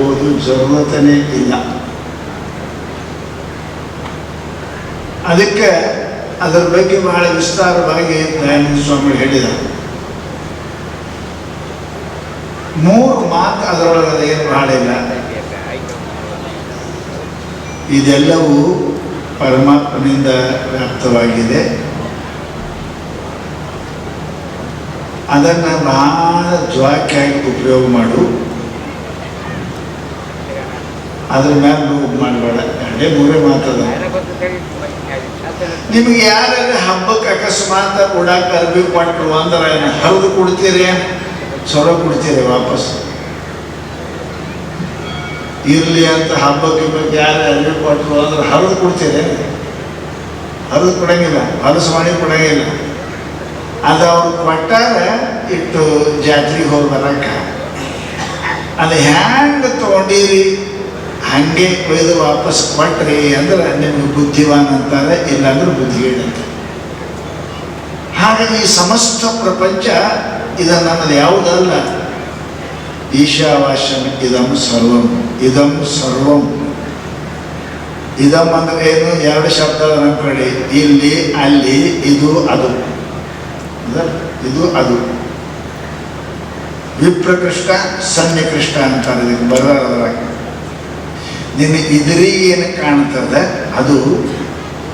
ಓದು ಜರುರತನೇ ಇಲ್ಲ. ಅದಕ್ಕೆ ಅದರ ಬಗ್ಗೆ ಬಹಳ ವಿಸ್ತಾರವಾಗಿ ದಯಾನಂದ ಸ್ವಾಮಿ ಹೇಳಿದರು. 3 ಮಾತು ಅದರೊಳಗೆ ಏನು ಬಹಳ ಇಲ್ಲ. ಇದೆಲ್ಲವೂ ಪರಮಾತ್ಮನಿಂದ ವ್ಯಾಪ್ತವಾಗಿದೆ. ಅದನ್ನು ಬಹಳ ಜ್ವಾಕ್ಯಾಗಿ ಉಪಯೋಗ ಮಾಡು. ಅದ್ರ ಮೇಲೆ ನೋವು ಮಾಡಬೇಡ. 2-3 ಮಾತದ. ನಿಮ್ಗೆ ಯಾರು ಹಬ್ಬಕ್ಕೆ ಅಕಸ್ಮಾತ್ ಉಡಾಕ ಅರ್ಬಿ ಕೊಟ್ಟರು ಅಂದ್ರೆ ಹರಿದು ಕೊಡ್ತೀರಿ, ಸೊರ ಕೊಡ್ತೀರಿ ವಾಪಸ್? ಇರಲಿ ಅಂತ ಹಬ್ಬಕ್ಕೆ ಬಗ್ಗೆ ಯಾರು ಅರ್ಬಿ ಕೊಟ್ಟರು ಅಂದ್ರೆ ಹರಿದು ಕೊಡ್ತೀರಿ? ಹರಿದು ಕೊಡಂಗಿಲ್ಲ, ಹೊಲಸು ಮಾಡಿ ಕೊಡಂಗಿಲ್ಲ. ಅದು ಅವ್ರು ಕೊಟ್ಟಾಗ ಇಟ್ಟು ಜಾತ್ರೆಗೆ ಹೋಗಿ ಬರಕ್ಕ ಅದು ಹ್ಯಾಂಗೆ ತೊಗೊಂಡಿರಿ ಹಾಗೆ ಕೊಯ್ದು ವಾಪಸ್ ಕೊಟ್ರಿ ಅಂದ್ರೆ ನಿಮ್ಗೆ ಬುದ್ಧಿವಾನ್ ಅಂತಾರೆ, ಇಲ್ಲಾಂದ್ರೆ ಬುದ್ಧಿಗೇಡ್ ಅಂತ. ಹಾಗೆ ಈ ಸಮಸ್ತ ಪ್ರಪಂಚ ಇದು ನನ್ನದು ಯಾವುದಲ್ಲ. ಈಶಾವಾಸ್ಯಂ ಇದಂ ಸರ್ವಂ, ಇದಂ ಸರ್ವಂ. ಇದಂ ಅಂದ್ರೆ ಏನು? 2 ಶಬ್ದಗಳ ಕಡೆ, ಇಲ್ಲಿ ಅಲ್ಲಿ, ಇದು ಅದು. ಇದು ಅದು ವಿಪ್ರಕೃಷ್ಟ ಸನ್ನಿಕೃಷ್ಟ ಅಂತಾರೆ. ಇದಕ್ಕೆ ಬರೋದ್ರಾಗ ನಿನ್ನ ಇದ್ರಿಗೆ ಏನು ಕಾಣ್ತದೆ ಅದು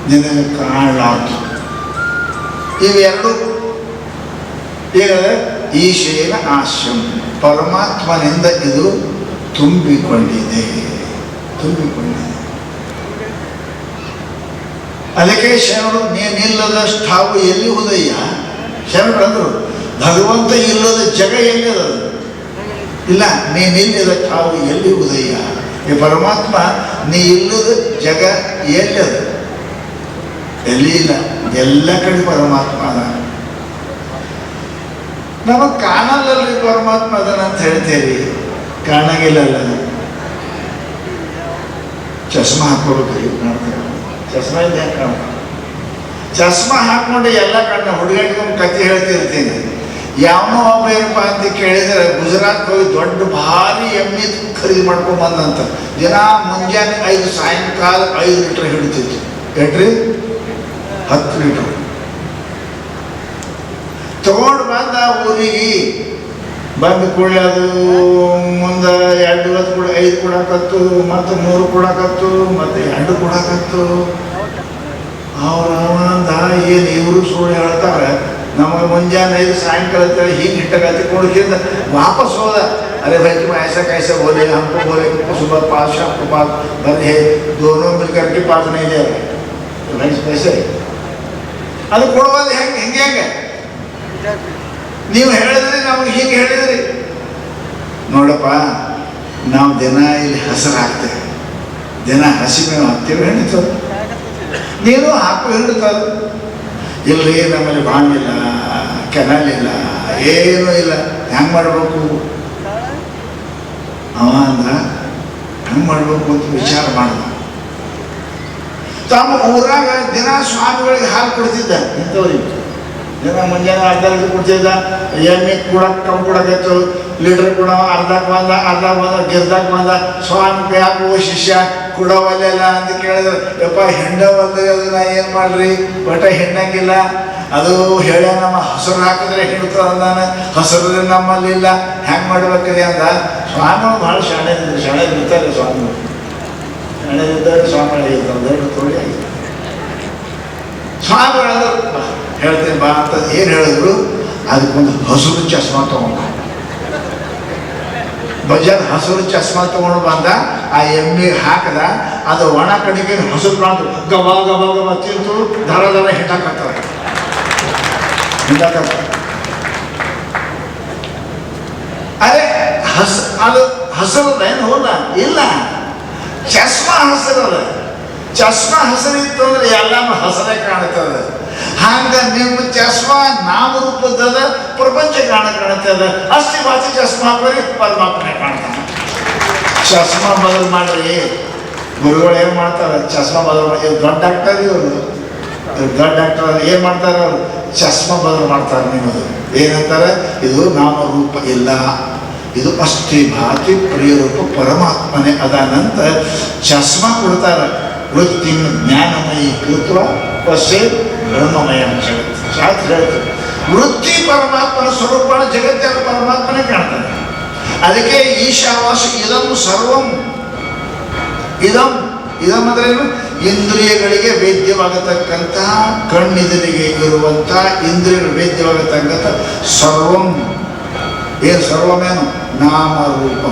ನಿನಗೆ ಕಾಣಲಾರ್ದು. ಇವೆರಡು ಈಗ ಈಶೇನ ಆಶ್ಯಂ, ಪರಮಾತ್ಮನಿಂದ ಇದು ತುಂಬಿಕೊಂಡಿದೆ. ಅದಕ್ಕೆ ಶರಣರು ನೀನಿಲ್ಲದಷ್ಟು ಹಾವು ಎಲ್ಲಿ ಉದಯ. ಶರಣರು ಅಂದರು ಭಗವಂತ ಇಲ್ಲದ ಜಗ ಎಲ್ಲಿದ? ಇಲ್ಲ, ನೀನಿಲ್ಲದ ಹಾವು ಎಲ್ಲಿ ಉದಯ. ಈ ಪರಮಾತ್ಮ ನೀ ಇಲ್ಲದ ಜಗ ಎಲ್ಲದ? ಎಲ್ಲಿ ಇಲ್ಲ, ಎಲ್ಲ ಕಡೆ ಪರಮಾತ್ಮ ಅದ. ನಮಗೆ ಕಾಣಲ್ಲಲ್ರಿ ಪರಮಾತ್ಮ ಅದನ್ನಂತ ಹೇಳ್ತೇವೆ, ಕಾಣಂಗಿಲ್ಲಲ್ಲ. ಚಸ್ಮಾ ಹಾಕೋಬೇಕು, ನೋಡ್ತೇವೆ. ಚಸ್ಮಾ ಇದೆ ಕಾಣ. ಚಸ್ಮಾ ಹಾಕೊಂಡು ಎಲ್ಲ ಕಣ್ಣ ಹುಡುಗಾಡ್ಕೊಂಡು ಕತೆ ಹೇಳ್ತಿರ್ತೀನಿ. ಯಾವನೋ ಒಬ್ಬ ಏನಪ್ಪ ಅಂತ ಕೇಳಿದರೆ ಗುಜರಾತ್ ಹೋಗಿ ದೊಡ್ಡ ಭಾರಿ ಎಮ್ಮೆ ಖರೀದಿ ಮಾಡ್ಕೊಂಡು ಬಂದಂತ. ದಿನ ಮುಂಜಾನೆ 5, ಸಾಯಂಕಾಲ 5 ಲೀಟರ್ ಹಿಡಿತಿತ್ತು. ಏಟ್ರಿ? 10 ಲೀಟರ್ ತಗೊಂಡು ಬಂದ ಊರಿಗೆ. ಬಂದು ಕೂಡಲೇ ಅದು ಮುಂದೆ 2 ಹೊತ್ತು ಕೂಡ 5 ಕೊಡಕತ್ತು, ಮತ್ತು 3 ಕೊಡಕತ್ತು, ಮತ್ತು 2 ಕೊಡಕತ್ತು. ಅವ್ರಂದ ಏನು ಇವರು ಸುಳ್ಳು ಹೇಳ್ತಾರೆ, ನಮಗೆ ಮುಂಜಾನೆ 5 ಸಾಯಂಕಾಲ ಹಿಂಗೆ ಹಿಟ್ಟಗತ್ತಿ ಕೊಡೋಕ್ಕಿಂತ ವಾಪಸ್ ಹೋದ. अरे भाई तुम ऐसा कैसे बोले, हमको बोले सुबह 5 शाम को 5 बंदे दोनों मिलकर के 5 नहीं दे रहे तो भाई कैसे? ಅದು ಕೊಡುವುದು ಹೆಂಗೆ ನೀವು ಹೇಳಿದ್ರಿ, ನಮಗೆ ಹೀಗೆ ಹೇಳಿದ್ರಿ. ನೋಡಪ್ಪ, ನಾವು ದಿನ ಇಲ್ಲಿ ಹಸಿರು ಹಾಕ್ತೇವೆ, ದಿನ ಹಸಿ ಮೇವು ಹಾಕ್ತೇವೆ, ಹಿಡಿತದೆ. ನೀನು ಹಾಕು ಹಿಡಿತದೆ. ಇಲ್ಲರಿ ನಮ್ಮಲ್ಲಿ ಬಾಂಡಿಲ್ಲ, ಕೆನಲ್ ಇಲ್ಲ, ಏನೂ ಇಲ್ಲ, ಹೆಂಗೆ ಮಾಡಬೇಕು? ಅವ ಅಂದ ಹೆಂಗೆ ಮಾಡಬೇಕು ಅಂತ ವಿಚಾರ ಮಾಡ್ದ. ತಮ್ಮ ಊರಾಗ ದಿನ ಸ್ವಾಮಿಗಳಿಗೆ ಹಾಲು ಕೊಡ್ತಿದ್ದ. ಇಂಥವ್ರಿಗೆ ದಿನ ಮುಂಜಾನೆ ಅರ್ಧ ಲೀಟರ್ ಕೊಡ್ತಿದ್ದ. ಎಮ್ಮೆ ಕೊಡಕ್ಕೆ ಕಮ್ಮಿ ಕೊಡಕತ್ತು, ಲೀಟರ್ ಕೊಡ ಅರ್ಧಕ್ಕೆ ಬಂದ ಗಿರ್ದಕ್ಕೆ ಬಂದ. ಸ್ವಾಮಿ ಯಾಕೆ ಶಿಷ್ಯ ಕೊಡವಲ್ಲ ಅಂತ ಕೇಳಿದ್ರೆ, ಯಪ್ಪ ಹಿಂಡವಲ್ರಿ, ಅದನ್ನ ಏನು ಮಾಡ್ರಿ, ಒಟ್ಟ ಹಿಂಡಂಗಿಲ್ಲ. ಅದು ಹೇಳ ನಮ್ಮ ಹಸಿರು ಹಾಕಿದ್ರೆ ಹಿಡ್ತದ ಅಂದಾನ, ಹಸಿರು ನಮ್ಮಲ್ಲಿಲ್ಲ, ಹೆಂಗೆ ಮಾಡ್ಬೇಕ್ರಿ ಅಂದ. ಸ್ವಾಮಿಗಳು ಭಾಳ ಶಾಣೆ ಇರ್ತಾರೆ. ಸ್ವಾಮಿಗಳು ಶಾಣೆ ಇದ್ದಾರೆ, ಸ್ವಾಮಿಗಳು ಇರ್ತಾರೆ, ತೋಳಿ ಆಗಿದೆ. ಸ್ವಾಮಿಗಳು ಹೇಳ್ತೀನಿ ಬಾ ಅಂತ ಏನು ಹೇಳಿದ್ರು, ಅದಕ್ಕೊಂದು ಹಸಿರು ಚಸ್ಮಾ ತಗೊಂಡ. ಬಜಾರ್ ಹಸಿರು ಚಸ್ಮಾ ತಗೊಂಡು ಬಂದ. ಆ ಎಮ್ಮೆಗೆ ಹಾಕದ, ಅದು ಒಣ ಕಡೆಗೆ ಹಸಿರು ಕಾಣ್ತು. ಗಬ ಗಬ ಗಬ ತಿಂತು ಧರ ಹಿಟ್ಟಾಕತ್ತದ. ಅರೆ ಅದು ಹಸಿರದ ಏನು ಹೋದ ಇಲ್ಲ, ಚಸ್ಮಾ ಹಸಿರದ. ಚಸ್ಮಾ ಹಸಿರಿತ್ತು ಅಂದ್ರೆ ಎಲ್ಲಾನು ಹಸರೇ ಕಾಣ್ತದೆ. ಹಂಗ ನಿಮ್ಮ ಚಸ್ಮಾ ನಾಮರೂಪದ ಪ್ರಪಂಚ ಕಾಣ್ತದ. ಅಷ್ಟೇ ಬಾಚಿ ಚಸ್ಮಾ ಹಾಕೋರಿ ಪರಮಾತ್ಮನೇ ಕಾಣ್ತಾನೆ. ಚಸ್ಮಾ ಬದಲು ಮಾಡ್ರಿ. ಗುರುಗಳು ಏನು ಮಾಡ್ತಾರೆ? ಚಸ್ಮಾ ಬದಲು ಮಾಡಿ. ದೊಡ್ಡ ಡಾಕ್ಟರ್ ಇವರು, ದೊಡ್ಡ ಡಾಕ್ಟರ್ ಏನು ಮಾಡ್ತಾರೆ? ಅವರು ಚಸ್ಮಾ ಬದಲು ಮಾಡ್ತಾರೆ. ನಿಮ್ಮದು ಏನಂತಾರೆ? ಇದು ನಾಮರೂಪ ಇಲ್ಲ, ಇದು ಅಸ್ಥಿ ಭಾತಿ ಪ್ರಿಯರೂಪ ಪರಮಾತ್ಮನೇ ಅದಾನಂತ ಚಸ್ಮಾ ಕೊಡ್ತಾರೆ. ವೃತ್ತಿ ಜ್ಞಾನಮಯಿ ಕೃತ್ವ ಪಶ್ಚೇ ಬ್ರಹ್ಮಮಯ ಜಗತ್. ಶಾಸ್ತ್ರ ಹೇಳ್ತಾರೆ ವೃತ್ತಿ ಪರಮಾತ್ಮನ ಸ್ವರೂಪ, ಜಗತ್ತೆಲ್ಲ ಪರಮಾತ್ಮನೇ ಕಾಣ್ತಾನೆ. ಅದಕ್ಕೆ ಈಶಾವಾಸ ಇದಂ ಸರ್ವಂ. ಇದಂ ಇದಂ ಅಂದ್ರೇನು? ಇಂದ್ರಿಯಗಳಿಗೆ ವೇದ್ಯವಾಗತಕ್ಕಂತಹ, ಕಣ್ಣೆದುರಿಗೆ ಇರುವಂತಹ ಇಂದ್ರಿಯಗಳು ವೇದ್ಯವಾಗತಕ್ಕಂಥ ಸರ್ವಂ. ಏನು ಸರ್ವಮೇನು? ನಾಮರೂಪ.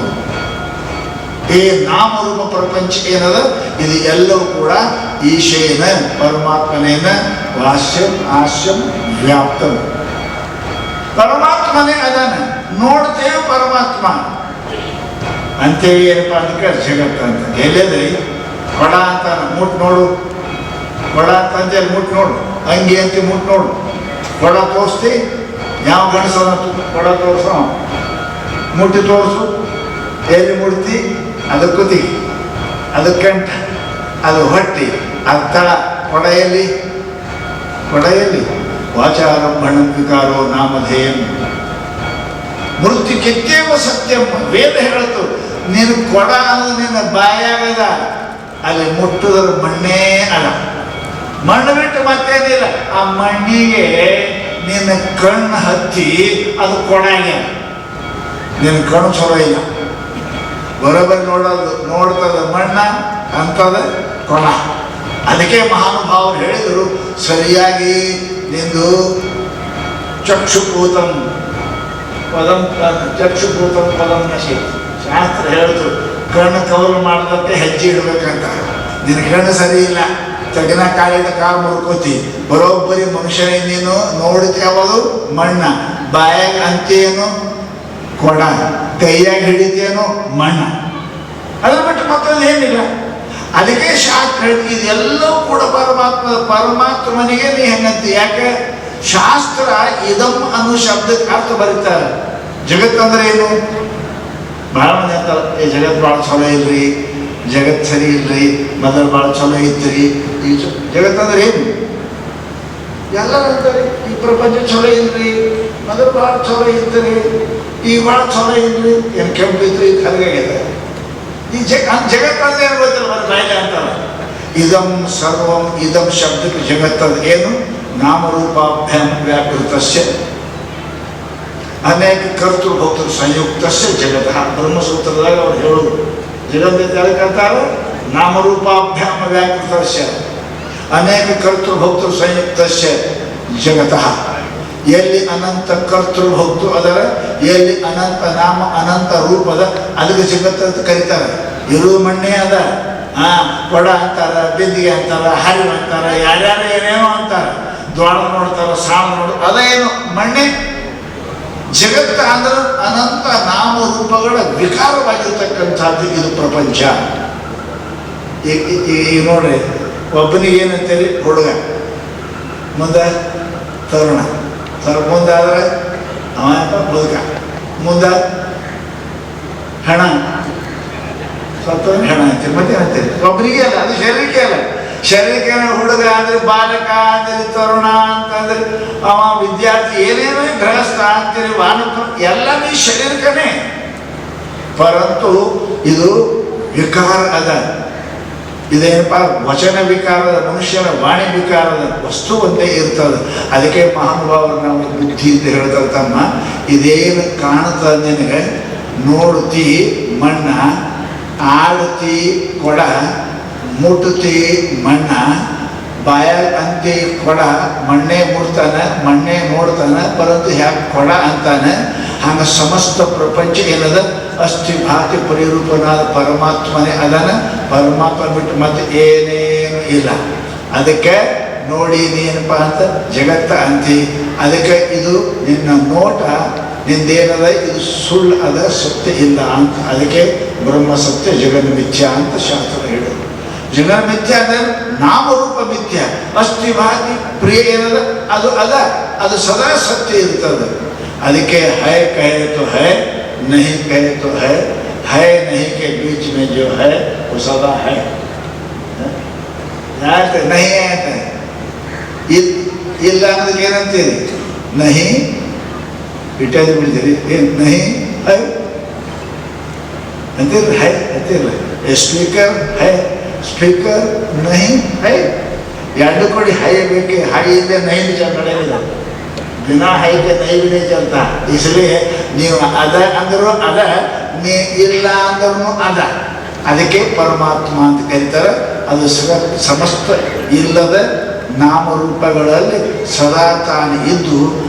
ಈ ನಾಮರೂಪ ಪ್ರಪಂಚ ಏನದ ಇದು ಎಲ್ಲವೂ ಕೂಡ ಈಶೇನ ಪರಮಾತ್ಮನೇನ ವಾಸ್ಯಂ ಆಸ್ಯಂ ವ್ಯಾಪ್ತಂ. ಪರಮಾತ್ಮನೇ ಅದಾನ, ನೋಡ್ತೇವೆ ಪರಮಾತ್ಮ ಅಂತೇಳಿ. ಏನಪ್ಪ ಅದಕ್ಕೆ ಜಗತ್ತ ಅಂತ ಎಲ್ಲದ್ರಿ ಕೊಡ ಅಂತಾನ, ಮುಟ್ ನೋಡು ಕೊಡ ಅಂತಂತೇಳಿ ಮುಟ್ ನೋಡು, ಅಂಗಿ ಅಂತ ಮುಟ್ ನೋಡು. ಕೊಡ ತೋರಿಸ್ತಿ, ಯಾವ ಗಣಸನ ಕೊಡ ತೋರಿಸೋ, ಮುಟ್ಟಿ ತೋರಿಸು, ಎಲ್ಲಿ ಮುಡ್ತಿ, ಅದು ಕುತಿ, ಅದು ಕಂಠ, ಅದು ಹೊಟ್ಟಿ, ಅದು ತಳ. ಕೊಡೆಯಲ್ಲಿ ಕೊಡೆಯಲ್ಲಿ ವಾಚಾರಂಭಣ ವಿಕಾರೋ ನಾಮಧೇಯಂ ಮೃತ್ಯು ಕಿತ್ತೇವ ಸತ್ಯಂ. ವೇದ ಹೇಳ್ತು ನೀನು ಕೊಡ ಅನ್ನೋದು ನಿನ್ನ ಬಾಯಾಗದ, ಅಲ್ಲಿ ಮುಟ್ಟುದ್ರ ಮಣ್ಣೇ ಅಲ್ಲ, ಮಣ್ಣು ಬಿಟ್ಟು ಮತ್ತೇನಿಲ್ಲ. ಆ ಮಣ್ಣಿಗೆ ನಿನ್ನ ಕಣ್ಣು ಹತ್ತಿ ಅದು ಕೊಡಾಗ್ಯ. ನಿನ್ನ ಕಣ್ಣು ಚಲೋ ಇಲ್ಲ, ಬರೋಬ್ಬರಿ ನೋಡ್ತದ ಮಣ್ಣ ಅಂತದ ಕೊಡ. ಅದಕ್ಕೆ ಮಹಾನುಭಾವರು ಹೇಳಿದರು ಸರಿಯಾಗಿ ನಿಂದು ಚಕ್ಷುಭೂತಂ ಪದಂ ಚಕ್ಷುಭೂತಂ ಪದಂ ನಶಿ. ಶಾಸ್ತ್ರ ಹೇಳಿದ್ರು ಕಣ್ಣು ಕವಲು ಮಾಡಿದಂತೆ ಹೆಜ್ಜೆ ಇಡಬೇಕಂತ. ನಿನ್ನ ಕಣ್ಣು ಸರಿ ಇಲ್ಲ, ತಗಿನ ಕಾಲಿನ ಕಾಲು ಮುರ್ಕೋತಿ, ಬರೋಬ್ಬರಿ ಮನುಷ್ಯನೇ ನೀನು ನೋಡಿತಿ ಯಾವುದು ಮಣ್ಣ, ಬಾಯಾಗ ಅಂತೇನು ಕೊಡ, ಕೈಯಾಗಿ ಹಿಡಿತೇನೋ ಮಣ್ಣ, ಅದ್ರ ಬಿಟ್ಟು ಮತ್ತೊಂದು ಏನಿಲ್ಲ. ಅದಕ್ಕೆ ಶಾಸ್ತ್ರ ಹೇಳಿದ ಇದೆಲ್ಲವೂ ಕೂಡ ಪರಮಾತ್ಮನಿಗೆ ನೀ ಹೆಂಗಂತಿ. ಯಾಕೆ ಶಾಸ್ತ್ರ ಇದಂ ಅನ್ನೋ ಶಬ್ದಕ್ಕೆ ಅರ್ಥ ಬರೀತಾರೆ. ಜಗತ್ತಂದ್ರೆ ಏನು? ಭಾಳ ಮಂದಿ ಅಂತಾರೆ ಈ ಜಗತ್ತು ಭಾಳ ಚಲೋ ಇಲ್ರಿ, ಜಗತ್ತು ಸರಿ ಇಲ್ರಿ, ಮೊದಲು ಭಾಳ ಚಲೋ ಇತ್ರಿ. ಈ ಜಗತ್ತಂದ್ರೆ ಏನು? ಎಲ್ಲರೂ ಅಂತಾರೆ ಈ ಪ್ರಪಂಚ ಚಲೋ ಇಲ್ರಿ, ಮೊದಲು ಭಾಳ ಚಲೋ ಇದ್ರಿ, ಈಗ ಭಾಳ ಚಲೋ ಇಲ್ರಿ. ಏನು ಕೆಂಪು ಇದ್ರಿ, ಕರಗಾಗಿದೆ. ಈ ಜಗತ್ತಂದ್ರೆ ಏನು ಗೊತ್ತಿಲ್ಲ, ಬರೀ ಬಾಯಿಲೆ ಅಂತಾರೆ. ಇದಂ ಸರ್ವಂ, ಇದಂ ಶಬ್ದಕ್ಕೆ ಜಗತ್ತದ ಏನು? ನಾಮರೂಪಾಭ್ಯಾಂ ವ್ಯಾಪೃತಸ್ಯ ಅನೇಕ ಕರ್ತೃಭೋಕ್ತೃ ಸಂಯುಕ್ತಸ್ಯ ಜಗತಃ. ಬ್ರಹ್ಮಸೂತ್ರದಾಗ ಅವ್ರು ಹೇಳೋದು ಜಗತ್ತ ಯಾಕಂತಾರೆ? ನಾಮರೂಪಾಭ್ಯಾಂ ವ್ಯಾಪೃತಸ್ಯ ಅನೇಕ ಕರ್ತೃಭೋಕ್ತೃ ಸಂಯುಕ್ತಸ್ಯ ಜಗತಃ. ಎಲ್ಲಿ ಅನಂತ ಕರ್ತೃಭೋಕ್ತೃ ಅದರ, ಎಲ್ಲಿ ಅನಂತ ನಾಮ ಅನಂತ ರೂಪದ, ಅದಕ್ಕೆ ಜಗತ್ತಂತ ಕರೀತಾರೆ. ಇರುವುದು ಮಣ್ಣೆ ಅದ. ಕೊಡ ಅಂತಾರ, ಬಿಂದಿಗೆ ಅಂತಾರ, ಹರಿವು ಅಂತಾರ, ಯಾರ್ಯಾರು ಏನೇನೋ ಅಂತಾರ, ದ್ವಾರ ನೋಡ್ತಾರ, ಸಾಲು ನೋಡ, ಅದೇನು ಮಣ್ಣೆ. ಜಗತ್ತ ಅಂದ್ರೆ ಅನಂತ ನಾಮ ರೂಪಗಳ ವಿಕಾರವಾಗಿರ್ತಕ್ಕಂಥದ್ದು ಇದು ಪ್ರಪಂಚ. ಈಗ ನೋಡ್ರಿ, ಒಬ್ಬನಿಗೆ ಏನಂತೇಳಿ ಹುಡುಗ, ಮುಂದೆ ತರುಣ, ಮುಂದಾದ್ರೆ ಅವ ಬದುಕ, ಮುಂದೆ ಹಣ, ಸ್ವಲ್ಪ ಹಣ ಅಂತೀರಿ, ಮತ್ತೆ ಅಂತೀರಿ. ಒಬ್ಬರಿಗೆ ಅಲ್ಲ, ಅದು ಶರೀರಕ್ಕೆ ಅಲ್ಲ. ಶರೀರಕ್ಕೆ ಹುಡುಗ ಅಂದ್ರೆ, ಬಾಲಕ ಅಂದ್ರೆ, ತರುಣ ಅಂತಂದ್ರೆ, ಅವ ವಿದ್ಯಾರ್ಥಿ, ಏನೇನೋ ಗೃಹಸ್ಥ ಅಂತೀರಿ, ವಾನಪ್ಪ, ಎಲ್ಲ ಈ ಶರೀರಕ್ಕನೇ. ಪರಂತು ಇದು ವಿಕಾರ ಅದ. ಇದೇನಪ್ಪ? ವಚನ ವಿಕಾರದ, ಮನುಷ್ಯನ ವಾಣಿ ವಿಕಾರದ ವಸ್ತು ಒಂದೇ ಇರ್ತದೆ. ಅದಕ್ಕೆ ಮಹಾನುಭಾವರು ನಾವು ಬುದ್ಧಿ ಅಂತ ಹೇಳ್ತಾರೆ, ತಮ್ಮ ಇದೇನು ಕಾಣುತ್ತ ನಿನಗೆ, ನೋಡ್ತಿ ಮಣ್ಣ, ಆಡ್ತಿ ಕೊಡ, ಮುಟ್ತಿ ಮಣ್ಣ, ಬಾಯ ಅಂತಿ ಕೊಡ, ಮಣ್ಣೆ ಮುಡ್ತಾನೆ, ಮಣ್ಣೆ ನೋಡ್ತಾನೆ, ಪರಂತು ಹ್ಯಾಕೆ ಕೊಡ ಅಂತಾನೆ. ಹಂಗೆ ಸಮಸ್ತ ಪ್ರಪಂಚ ಏನದ? ಅಸ್ಥಿ ಭಾತಿ ಪರಿರೂಪನಾದ ಪರಮಾತ್ಮನೇ ಅದನ. ಪರಮಾತ್ಮ ಬಿಟ್ಟು ಮತ್ತೆ ಏನೇನು ಇಲ್ಲ. ಅದಕ್ಕೆ ನೋಡಿ ನೀನಪ್ಪ ಅಂತ ಜಗತ್ತ ಅಂತಿ. ಅದಕ್ಕೆ ಇದು ನಿನ್ನ ನೋಟ, ನಿಂದೇನದ ಇದು ಸುಳ್ಳು ಅದ, ಸತ್ಯ ಇಲ್ಲ ಅಂತ. ಅದಕ್ಕೆ ಬ್ರಹ್ಮ ಸತ್ಯ ಜಗನ್ ಮಿಥ್ಯ ಅಂತ ಶಾಸ್ತ್ರ ಹೇಳೋದು. ಜಗನ್ ಮಿಥ್ಯ ಅಂದ್ರೆ ನಾಮರೂಪ ಮಿಥ್ಯ. ಅಸ್ಥಿ ಭಾತಿ ಪ್ರಿಯ ಏನದ ಅದು ಅದ, ಅದು ಸದಾ ಸತ್ಯ ಇರ್ತದೆ. ಅದಕ್ಕೆ ಹೈ ಕಹೆ ತೋ ಹೈ, नहीं कहे तो है नहीं के बीच में जो है वो सदा है. ಯಾಕೆ नहीं ಆಯ್ತು ಇಲ್ಲ ಅನ್ನೋದಕ್ಕೆ ಏನಂತೀರಿ? नहीं ಇಟ್ಟಾಗಿ ಬಿಡ್ತೀರಿ. ಏನು नहीं है ಅಂತಿಲ್ಲ ಹೈ ಅಂತಿಲ್ಲ. ಸ್ಪೀಕರ್ ಹೈ, ಸ್ಪೀಕರ್ ನಹಿ ಹೈ, ಎರಡು ಕೊಡಿ ಹೈ ಬೇಕೆ. ಹೈ ಇಲ್ಲದೆ ನೈ ನಡೆಯಲಿಲ್ಲ. ಬಿನಾ ಹೈಗೆ ನೈ भी नहीं चलता. इसलिए ನೀವು ಅದ ಅಂದರೂ ಅದ, ನೀ ಇಲ್ಲ ಅಂದ್ರೂ ಅದ. ಅದಕ್ಕೆ ಪರಮಾತ್ಮ ಅಂತ ಕರೀತಾರೆ. ಅದು ಸಮಸ್ತ ಇಲ್ಲದ ನಾಮರೂಪಗಳಲ್ಲಿ ಸದಾ ತಾನು ಇದ್ದು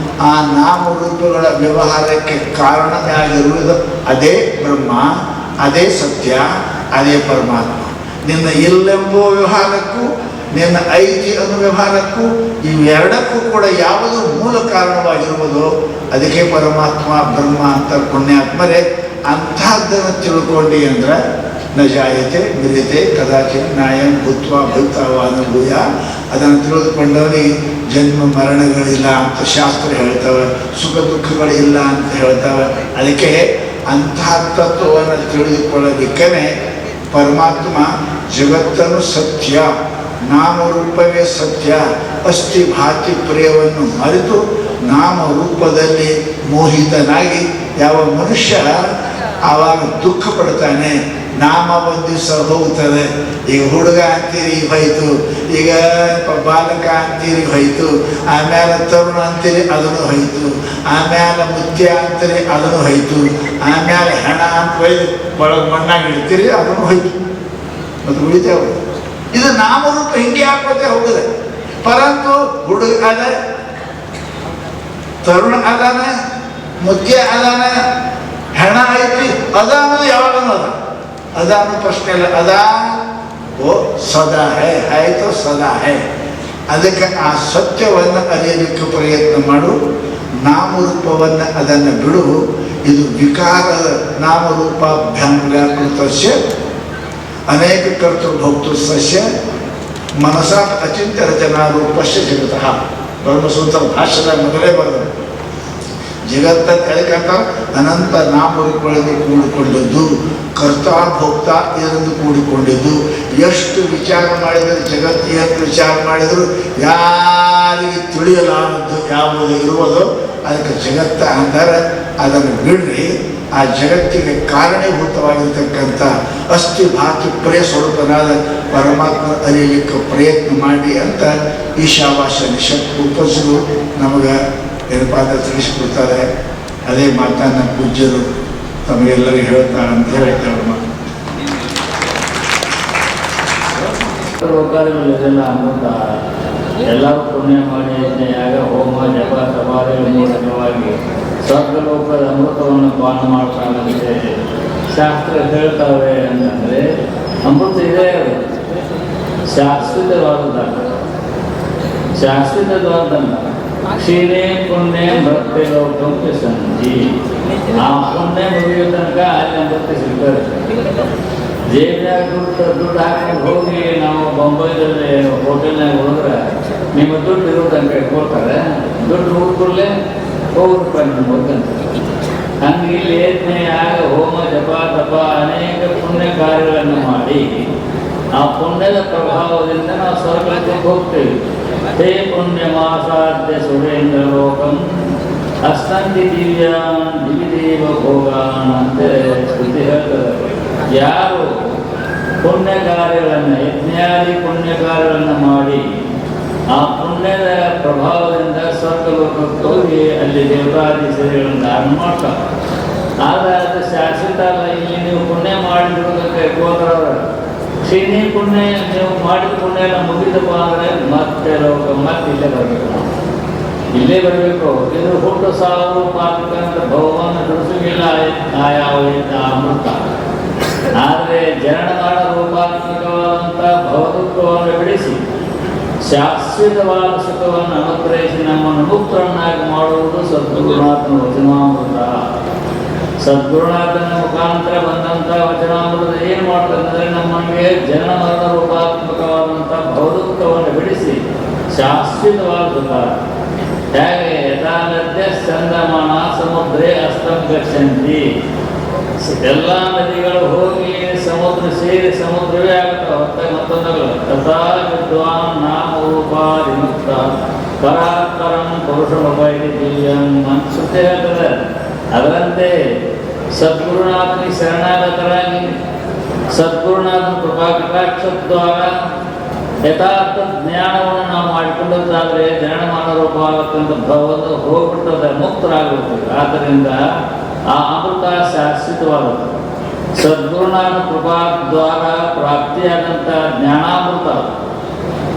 ಆ ನಾಮರೂಪಗಳ ವ್ಯವಹಾರಕ್ಕೆ ಕಾರಣವಾಗಿರುವುದು ಅದೇ ಬ್ರಹ್ಮ, ಅದೇ ಸತ್ಯ, ಅದೇ ಪರಮಾತ್ಮ. ನಿನ್ನ ಇಲ್ಲೆಂಬುವ ವ್ಯವಹಾರಕ್ಕೂ ನಿನ್ನ ಐತಿ ಅನ್ನೋ ವ್ಯವಹಾರಕ್ಕೂ ಇವೆರಡಕ್ಕೂ ಕೂಡ ಯಾವುದು ಮೂಲ ಕಾರಣವಾಗಿರುವುದೋ ಅದಕ್ಕೆ ಪರಮಾತ್ಮ ಬ್ರಹ್ಮ ಅಂತ ಪುಣ್ಯಾತ್ಮರೇ. ಅಂಥದ್ದನ್ನು ತಿಳ್ಕೊಂಡು ಅಂದ್ರೆ ನ ಜಾಯತೆ ಮಿಲಿತೆ ಕದಾಚಿತ್ ನ್ಯಾಯಂ ಭೂತ್ವ ಭೂತಾವ ಅನುಭೂಯ. ಅದನ್ನು ತಿಳಿದುಕೊಂಡವನಿಗೆ ಜನ್ಮ ಮರಣಗಳಿಲ್ಲ ಅಂತ ಶಾಸ್ತ್ರ ಹೇಳ್ತವೆ, ಸುಖ ದುಃಖಗಳಿಲ್ಲ ಅಂತ ಹೇಳ್ತವೆ. ಅದಕ್ಕೆ ಅಂತಹ ತತ್ವವನ್ನು ತಿಳಿದುಕೊಳ್ಳಲಿಕ್ಕೇ ಪರಮಾತ್ಮ ಜಗತ್ತನ್ನು ಸತ್ಯ, ನಾಮರೂಪವೇ ಸತ್ಯ, ಅಸ್ಥಿ ಭಾತಿ ಪ್ರಿಯವನ್ನು ಮರೆತು ನಾಮರೂಪದಲ್ಲಿ ಮೋಹಿತನಾಗಿ ಯಾವ ಮನುಷ್ಯ ಆವಾಗ ದುಃಖ ಪಡ್ತಾನೆ. ನಾಮ ಒಂದು ದಿವಸ ಹೋಗ್ತದೆ. ಈಗ ಹುಡುಗ ಅಂತೀರಿ ಹೋಯ್ತು, ಈಗ ಬಾಲಕ ಅಂತೀರಿ ಹೋಯ್ತು, ಆಮೇಲೆ ತರುಣ ಅಂತೀರಿ ಅದನ್ನು ಹೋಯ್ತು, ಆಮೇಲೆ ಮುತ್ಯ ಅಂತೀರಿ ಅದನ್ನು ಹೋಯ್ತು, ಆಮೇಲೆ ಹೆಣ ಅಂತ ಒಯ್ದು ಒಳಗೆ ಮಣ್ಣಾಗಿ ಇಡ್ತೀರಿ ಅದನ್ನು ಹೋಯ್ತು, ಮತ್ತು ಉಳಿತೇವೆ. ಇದು ನಾಮರೂಪ ಹಿಂಗೆ ಹಾಕೋತೆ ಹೋಗುದೆ. ಪರಂತು ಹುಡುಗ ಅದ, ತರುಣ ಅದಾನ, ಮುತ್ಯ ಅದಾನ, ಹೆಣ ಐತಿ, ಅದಾನ ಯಾವಾಗನೂ ಅದ. ಅದಾನು ಪ್ರಶ್ನೆ ಇಲ್ಲ. ಅದಾ ಓ ಸದಾ ಹೈ ತೋ ಸದಾ ಹೈ. ಅದಕ್ಕೆ ಆ ಸತ್ಯವನ್ನು ಅರಿಯಲಿಕ್ಕೆ ಪ್ರಯತ್ನ ಮಾಡು. ನಾಮರೂಪವನ್ನು ಅದನ್ನು ಬಿಡು. ಇದು ವಿಕಾರದ ನಾಮರೂಪಾಭ್ಯಾಂ ವ್ಯಾಕೃತಸ್ಯ ಅನೇಕ ಕರ್ತೃಭೋಕ್ತೃ ಸಸ್ಯ ಮನಸಾ ಅಚಿಂತ್ಯ ರಚನಾ ರೂಪಸ್ಯ ಜಗತಃ. ಬ್ರಹ್ಮಸೂತ್ರ ಭಾಷ್ಯದ ಮೊದಲೇ ಬರೆದರು. ಜಗತ್ತ ಎದಕ್ಕಂತ ಅನಂತ ನಾಮರೂಪಗಳಿಂದ ಕೂಡಿಕೊಂಡದ್ದು, ಕರ್ತ ಭೋಕ್ತ ಇದರಿಂದ ಕೂಡಿಕೊಂಡಿದ್ದು. ಎಷ್ಟು ವಿಚಾರ ಮಾಡಿದರೆ ಜಗತ್ತು ಎಷ್ಟು ವಿಚಾರ ಮಾಡಿದರೂ ಯಾರಿಗೆ ತಿಳಿಯಲಾರದ್ದು ಯಾವುದು ಇರುವುದೋ ಅದಕ್ಕೆ ಜಗತ್ತ ಅಂತಾರೆ. ಅದನ್ನು ಬಿಡ್ರಿ. ಆ ಜಗತ್ತಿಗೆ ಕಾರಣೀಭೂತವಾಗಿರ್ತಕ್ಕಂಥ ಅಸ್ಥಿ ಭಾತಿ ಪ್ರಿಯ ಸ್ವರೂಪನಾದ ಪರಮಾತ್ಮ ಅರಿಯಲಿಕ್ಕೆ ಪ್ರಯತ್ನ ಮಾಡಿ ಅಂತ ಈಶಾವಾಸ್ಯ ನಿಶಕ್ತಿ ಉಪನಿಷತ್ತು ನಮಗೆ ಏನಪ್ಪ ಅಂತ ತಿಳಿಸಿಕೊಡ್ತಾರೆ. ಅದೇ ಮಾತನ್ನ ಪೂಜ್ಯರು ತಮಗೆಲ್ಲರಿಗೂ ಹೇಳ್ತಾರೆ ಅಂತ ಹೇಳ್ತಾರೆ. ಲೋಕಾದಿಗಳೆಲ್ಲ ಅಮೃತ, ಎಲ್ಲರೂ ಪುಣ್ಯ ಮಾಡಿ ಯಜ್ಞಯಾಗ ಹೋಮ ಜಪ ಸಭಾಗಳ ಮೂಲಕವಾಗಿ ಸ್ವರ್ಗಲೋಕದ ಅಮೃತವನ್ನು ಪಾನ ಮಾಡ್ತಾನಂತೆ ಶಾಸ್ತ್ರ ಹೇಳ್ತಾವೆ ಅಂತಂದರೆ ಅಮೃತ ಇದೆ, ಶಾಶ್ವತವಾದದ್ದಲ್ಲ. ಶಾಶ್ವತವಾದಲ್ಲ. ಕ್ಷೀಣೆ ಪುಣ್ಯ ಭಕ್ತಿ ಲೋಕಂ ಸಂಜಿ. ಆ ಪುಣ್ಯ ಮುಗಿಯೋ ತನಕ ಅಲ್ಲಿ ಅಮೃತ ಸಿಗ್ತದೆ. ಜೇಬಿನಾಗ ದುಡ್ಡು ಹಾಕೊಂಡು ಹೋಗಿ ನಾವು ಬೊಂಬೈದಲ್ಲಿ ಹೋಟೆಲ್ನಾಗ ಹೋದ್ರೆ ನಿಮ್ಮ ದುಡ್ಡು ಇರೋ ತನಕ ಇಟ್ಕೊಳ್ತಾರೆ. ದುಡ್ಡು ಹುಡ್ಕೊಡ್ಲೆ ₹100 ನಿಮ್ಮ ಹೋಗ್ತಂತ. ಹಂಗೆ ಇಲ್ಲಿ ಯಜ್ಞಯಾಗ ಹೋಮ ಜಪ ತಪ ಅನೇಕ ಪುಣ್ಯ ಕಾರ್ಯಗಳನ್ನು ಮಾಡಿ ಆ ಪುಣ್ಯದ ಪ್ರಭಾವದಿಂದ ನಾವು ಸ್ವರ್ಗಕ್ಕೆ ಹೋಗ್ತೇವೆ. ಹೇ ಪುಣ್ಯಮಾಸಾಧ್ಯ ಸುರೇಂದ್ರ ಲೋಕಂ ಅಸ್ತಂತಿ ದಿವ್ಯಾನ್ ದಿವಿದೇವ ಭೋಗಾನ್ ಅಂತ ಶ್ರುತಿ ಹೇಳ್ತದೆ. ಯಾರು ಪುಣ್ಯ ಕಾರ್ಯಗಳನ್ನು ಯಜ್ಞಾದಿ ಪುಣ್ಯ ಕಾರ್ಯಗಳನ್ನು ಮಾಡಿ ಆ ಪುಣ್ಯದ ಪ್ರಭಾವದಿಂದ ಸ್ವರ್ಗಲೋಕಕ್ಕೆ ಹೋಗಿ ಅಲ್ಲಿ ದೇವತಾದಿ ಸೇವೆಗಳನ್ನು ಧಾರಣ ಮಾಡ್ತಾರೆ. ಆದರೆ ಅದು ಶಾಶ್ವತ ಅಲ್ಲ. ಇಲ್ಲಿ ನೀವು ಪುಣ್ಯ ಮಾಡಿರೋದಕ್ಕೆ ಹೋದ್ರೆ ಕ್ಷೀಣಿ ಪುಣ್ಯ ನೀವು ಮಾಡಿದ ಪುಣ್ಯ ಎಲ್ಲ ಮುಗಿದಪ್ಪ ಅಂದರೆ ಮತ್ತೆ ಲೋಕ ಮತ್ತೆ ಇಲ್ಲೇ ಬರಬೇಕು. ಇಲ್ಲೇ ಬರಬೇಕು. ಇದು ಹುಟ್ಟು ಸಾವು ಪಾತಕಂತ ಭಗವಾನ ದುಡಿಸಿಲ್ಲ ಯಾವ ಅಮೃತ. ಆದರೆ ಜನನ ಮಾಡ ರೂಪಾತ್ಮಕವಾದಂಥ ಭವದುಃಖವನ್ನು ಬಿಡಿಸಿ ಶಾಶ್ವತವಾದ ಸುಖವನ್ನು ಅನುಗ್ರಹಿಸಿ ನಮ್ಮನ್ನು ಮುಕ್ತರನ್ನಾಗಿ ಮಾಡುವುದು ಸದ್ಗುರುನಾಥನ ವಚನಾಮೃತ. ಸದ್ಗುರುನಾಥನ ಮುಖಾಂತರ ಬಂದಂಥ ವಚನಾಮೃತ ಏನು ಮಾಡ್ತಂದ್ರೆ ನಮಗೆ ಜನನ ಮರಣ ರೂಪಾತ್ಮಕವಾದಂಥ ಭವದುಃಖವನ್ನು ಬಿಡಿಸಿ ಶಾಶ್ವತವಾದ ಸುಖ. ಹೇಗೆ ಯಥಾನದ್ಯ ಚಂದಮಾನ ಸಮುದ್ರೇ ಅಸ್ತಂ ಗಚ್ಚಂತಿ. ಎಲ್ಲ ನದಿಗಳು ಹೋಗಿ ಸಮುದ್ರ ಸೇರಿ ಸಮುದ್ರವೇ ಆಗುತ್ತೆ. ಹೊತ್ತ ಮತ್ತೊಂದಲ್ಲ. ತಥಾ ವಿದ್ವಾನ್ ನಾಮ ರೂಪಾದಿ ಮುಕ್ತ ಪರಾತ್ಪರಂ ಪುರುಷಮಪೈತಿ ದಿವ್ಯಂ ಅಂತ ಸುದ್ದಿ ಹೇಳ್ತದೆ. ಅದರಂತೆ ಸದ್ಗುರುನಾಥನಿಗೆ ಶರಣಾಗತರಾಗಿ ಸದ್ಗುರುನಾಥನ ಕೃಪಾ ಕಟಾಕ್ಷದ್ವಾರ ಯಥಾರ್ಥ ಜ್ಞಾನವನ್ನು ನಾವು ಮಾಡಿಕೊಂಡದ್ದಾದರೆ ಜನಮಾನ ರೂಪವಾಗುತ್ತಂತ ಭಗವಂತ ಹೋಗ್ಬಿಟ್ಟದ ಮುಕ್ತರಾಗುತ್ತದೆ. ಆದ್ದರಿಂದ ಆ ಅಮೃತ ಶಾಶ್ವತವಾದದ್ದು. ಸದ್ಗುರುನಾಥ ಕೃಪಾ ದ್ವಾರ ಪ್ರಾಪ್ತಿಯಾದಂಥ ಜ್ಞಾನಾಮೃತ,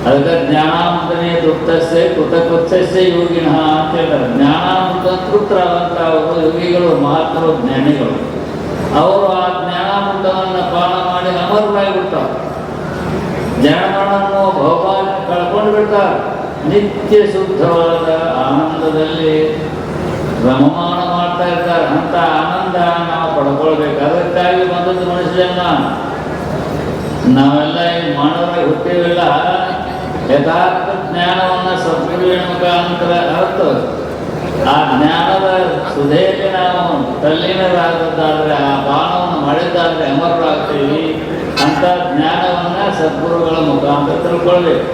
ಅದಕ್ಕೆ ಜ್ಞಾನಾಮೃತನೇ ತೃಪ್ತಸ್ಸೆ ಕೃತಕೃತ್ಯಸ್ಸೆ ಯೋಗಿನ ಅಂತ ಹೇಳ್ತಾರೆ. ಜ್ಞಾನಾಮೃತ ತೃಪ್ತರಾದಂಥ ಅವರು ಯೋಗಿಗಳು, ಮಹಾತ್ಮರು, ಜ್ಞಾನಿಗಳು. ಅವರು ಆ ಜ್ಞಾನಾಮೃತವನ್ನು ಪಾನ ಮಾಡಿ ಅಮರರಾಗಿ ಬಿಡ್ತಾರೆ. ಜನಮನನ್ನು ಭಗವಾನ್ ಕಳ್ಕೊಂಡು ಬಿಡ್ತಾರೆ. ನಿತ್ಯ ಶುದ್ಧವಾದ ಆನಂದದಲ್ಲಿ ರಮಮಾನ ಮಾಡ್ತಾ ಇರ್ತಾರೆ. ಅಂತ ಆನಂದ ನಾವು ಪಡ್ಕೊಳ್ಬೇಕು. ಅದಕ್ಕಾಗಿ ಬಂದದ್ದು ಮನುಷ್ಯನ. ನಾವೆಲ್ಲ ಈ ಮಾನವರಾಗಿ ಹುಟ್ಟಿವೆಲ್ಲ ಯಥಾರ್ಥ ಜ್ಞಾನವನ್ನು ಸದ್ಗುರುವಿನ ಮುಖಾಂತರ ಅರ್ಥ ಆ ಜ್ಞಾನದ ಸುಧೆಯಲ್ಲಿ ನಾವು ತಲ್ಲೀನರಾದದ್ದಾದರೆ, ಆ ಪಾನವನ್ನು ಮಾಡಿದ್ದಾದರೆ ಅಮರರಾಗ್ತೀವಿ. ಅಂಥ ಜ್ಞಾನವನ್ನು ಸದ್ಗುರುಗಳ ಮುಖಾಂತರ ತಿಳ್ಕೊಳ್ಬೇಕು.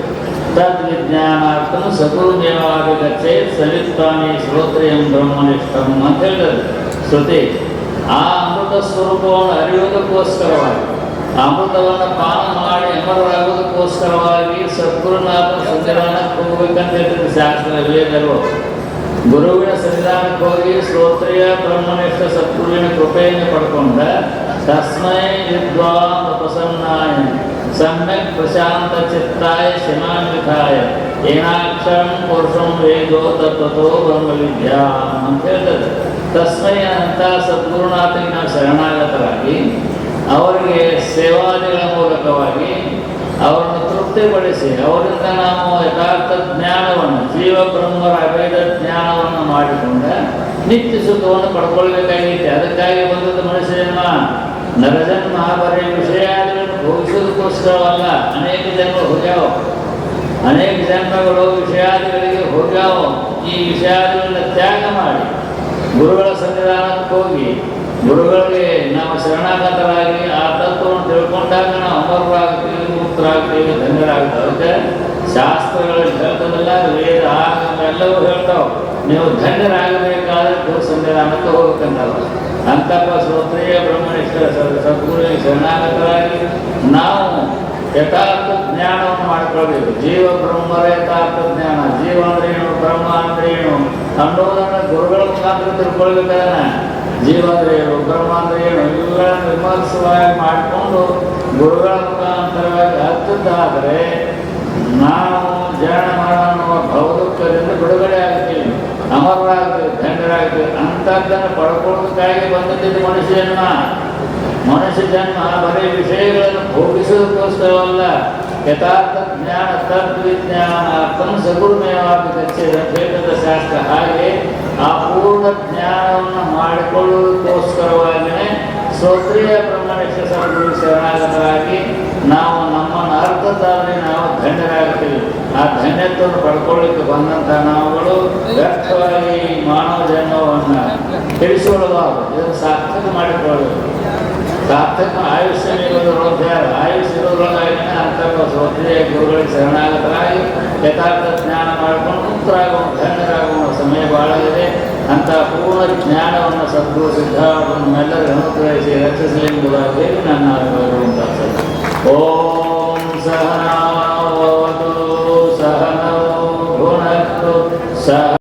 ತದ್ವಿಜ್ಞಾನಾರ್ಥಂ ಸದ್ಗುರುಮೇವಾಗಚ್ಚೇ ಸವಿತ್ತಾನೆ ಶ್ರೋತ್ರಿಯಂ ಬ್ರಹ್ಮನಿಷ್ಠಂ ಅಂತ ಹೇಳಿದ್ರು ಶ್ರುತಿ. ಆ ಅಮೃತ ಸ್ವರೂಪವನ್ನು ಅರಿಯುವುದಕ್ಕೋಸ್ಕರವಾಗಿ, ಅಮೃತವನ್ನು ಪಾನ ಮಾಡಿ ಅಮರರಾಗುವುದಕ್ಕೋಸ್ಕರವಾಗಿ ಸದ್ಗುರುನಾಥ ಸನ್ನಿಧಾನಕ್ಕೆ ಹೋಗ್ಬೇಕಂತ ಹೇಳ್ತಿದ್ರು ಶಾಸ್ತ್ರ ವೇದರು. ಗುರುವಿನ ಸನ್ನಿಧಾನಕ್ಕೆ ಹೋಗಿ ಶ್ರೋತ್ರಿಯ ಬ್ರಹ್ಮನಿಷ್ಠ ಸದ್ಗುರುವಿನ ಕೃಪೆಯನ್ನು ಪಡ್ಕೊಂಡ ತಸ್ಮೈ ವಿದ್ವಾನ್ ಉಪಸನ್ನಾಯ ಸಮ್ಯಕ್ ಪ್ರಶಾಂತ ಚಿತ್ತಾಯ ಶಿಮಾನ್ವಿತಾಯ ಏನಾಕ್ಷರಂ ಪುರುಷಂ ವೇದೋ ತತ್ವತೋ ಬ್ರಹ್ಮವಿದ್ಯಾ ಅಂತ ಹೇಳ್ತದೆ. ತಸ್ಮೈ ಅಂತ ಸದ್ಗುರುನಾಥನಿಗೆ ನಾವು ಶರಣಾಗತರಾಗಿ ಅವರಿಗೆ ಸೇವಾದಿಗಳ ಮೂಲಕವಾಗಿ ಅವರನ್ನು ತೃಪ್ತಿಪಡಿಸಿ ಅವರಿಂದ ನಾವು ಯಥಾರ್ಥ ಜ್ಞಾನವನ್ನು, ಜೀವ ಬ್ರಹ್ಮರ ಅಭೇದ ಜ್ಞಾನವನ್ನು ಮಾಡಿಕೊಂಡ ನಿತ್ಯ ಸುಖವನ್ನು ಪಡ್ಕೊಳ್ಬೇಕಾಗಿತ್ತು. ಅದಕ್ಕಾಗಿ ಬಂದದ್ದು ಮನುಷ್ಯ ಜನ್ಮ. ನರಜನ್ಮ ಬರೀ ವಿಷಯಾದಿಗಳನ್ನು ಭೋಗಿಸೋದಕ್ಕೋಸ್ಕರವಲ್ಲ. ಅನೇಕ ಜನ್ಮಗಳು ಹೋಗ್ಯಾವ, ಅನೇಕ ಜನ್ಮಗಳು ವಿಷಯಾದಿಗಳಿಗೆ ಹೋಗ್ಯಾವ. ಈ ವಿಷಯಾದಿಗಳನ್ನ ತ್ಯಾಗ ಮಾಡಿ ಗುರುಗಳ ಸನ್ನಿಧಾನಕ್ಕೆ ಹೋಗಿ ಗುರುಗಳಿಗೆ ನಾವು ಶರಣಾಗತರಾಗಿ ಆ ತತ್ವವನ್ನು ತಿಳ್ಕೊಂಡಾಗ ನಾವು ಅಮರರಾಗ್ತೀವಿ, ಮುಕ್ತರಾಗ್ತೀವಿ, ಧನ್ಯರಾಗ್ತೀವಿ. ಅದಕ್ಕೆ ಶಾಸ್ತ್ರಗಳಲ್ಲಿ ಹೇಳ್ತದಲ್ಲ, ವೇದ ಆಗಮ ಎಲ್ಲವೂ ಹೇಳ್ತಾವೆ. ನೀವು ಧನ್ಯರಾಗಬೇಕಾದ್ರೆ ಗುರು ಸನ್ನಿಧಾನಕ್ಕೆ ಹೋಗ್ಬೇಕಂತಲ್ಲ. ಅಂತಪ್ಪ ಶ್ರೋತ್ರಿಯ ಬ್ರಹ್ಮನಿಷ್ಠ ಸದ್ಗುರುವಿಗೆ ಶರಣಾಗತರಾಗಿ ನಾವು ಯಥಾರ್ಥ ಜ್ಞಾನವನ್ನು ಮಾಡ್ಕೊಳ್ಬೇಕು. ಜೀವ ಬ್ರಹ್ಮರ ಯಥಾರ್ಥ ಜ್ಞಾನ, ಜೀವ ಅಂದ್ರೆ ಏನು, ಬ್ರಹ್ಮ ಅಂದ್ರೆ ಏನು ಅನ್ನೋದನ್ನು ಗುರುಗಳ ಮುಖಾಂತರ ತಿಳ್ಕೊಳ್ಬೇಕಾದ್ರೆ ಜೀವ ಅಂದ್ರೆ ಏನು, ಬ್ರಹ್ಮ ಅಂದ್ರೆ ಏನು ಇವುಗಳನ್ನು ವಿಮರ್ಶವಾಗಿ ಮಾಡಿಕೊಂಡು ಗುರುಗಳ ಮುಖಾಂತರವಾಗಿ ಹತ್ತದ್ದಾದರೆ ನಾವು ಜನಮನ ಅನ್ನುವ ಭೌದುಕ್ಯದಿಂದ ಬಿಡುಗಡೆ ಆಗ್ತೀವಿ, ಅಮರರಾಗ್ತೀವಿ, ಧನ್ಯರಾಗ್ತೀವಿ. ಅಂಥದ್ದನ್ನು ಪಡ್ಕೊಳ್ಳೋದಕ್ಕಾಗಿ ಬಂದಿದ್ದು ಮನುಷ್ಯ ಜನ್ಮ. ಮನುಷ್ಯ ಜನ್ಮ ಬರೀ ವಿಷಯಗಳನ್ನು ಭೋಗಿಸೋದಕ್ಕೋಸ್ಕರವಲ್ಲ. ಯಥಾರ್ಥ ಜ್ಞಾನ ತದ್ವಿಜ್ಞಾನ ತನ್ನ ಸಗುರುಮೇವಾಗಚ್ಚೆ ವೇದದ ಶಾಸ್ತ್ರ. ಹಾಗೆ ಆ ಪೂರ್ಣ ಜ್ಞಾನವನ್ನು ಮಾಡಿಕೊಳ್ಳುವುದಕ್ಕೋಸ್ಕರವಾಗಿಯೇ ಶ್ರೋತ್ರಿಯ ಬ್ರಹ್ಮನಿಷ್ಠ ಸದ್ಗುರು ಶರಣಾಗತರಾಗಿ ನಾವು ನಮ್ಮನ್ನು ಅರ್ಥದಲ್ಲಿ ನಾವು ಧನ್ಯರಾಗ್ತೀವಿ. ಆ ಧನ್ಯತ್ವವನ್ನು ಪಡ್ಕೊಳ್ಳಿಕ್ಕೆ ಬಂದಂಥ ನಾವುಗಳು ವ್ಯರ್ಥವಾಗಿ ಮಾನವ ಜನ್ಮವನ್ನು ತಿಳಿಸಿಕೊಳ್ಳಬಾರದು. ಇದನ್ನು ಸಾರ್ಥಕ ಮಾಡಿಕೊಳ್ಳಬೇಕು. ಸಾರ್ಥಕ ಆಯುಷ್ಯ ಇರೋದ್ರೊಳಗೆ ಆಯುಷ್ಯ ಇರೋದ್ರೊಳಗಾಗಿ ಅಂತಕ್ಕ ಶ್ರೋತ್ರಿಯ ಗುರುಗಳಿಗೆ ಶರಣಾಗತರಾಗಿ ಯಥಾರ್ಥ ಜ್ಞಾನ ಮಾಡಿಕೊಂಡು ಮುಕ್ತರಾಗುವ, ಧನ್ಯರಾಗುವ ಸಮಯ ಬಾಳಲಿದೆ. ಅಂತ ಪೂರ್ಣ ಜ್ಞಾನವನ್ನು ಸದ್ಗುರು ಸಿದ್ಧಾರ್ಥನೆಲ್ಲರೂ ಅನುಗ್ರಹಿಸಿ ರಕ್ಷಿಸಲೆಂಬುದಾಗಿ ನನ್ನ ಓಂ ಸಹನ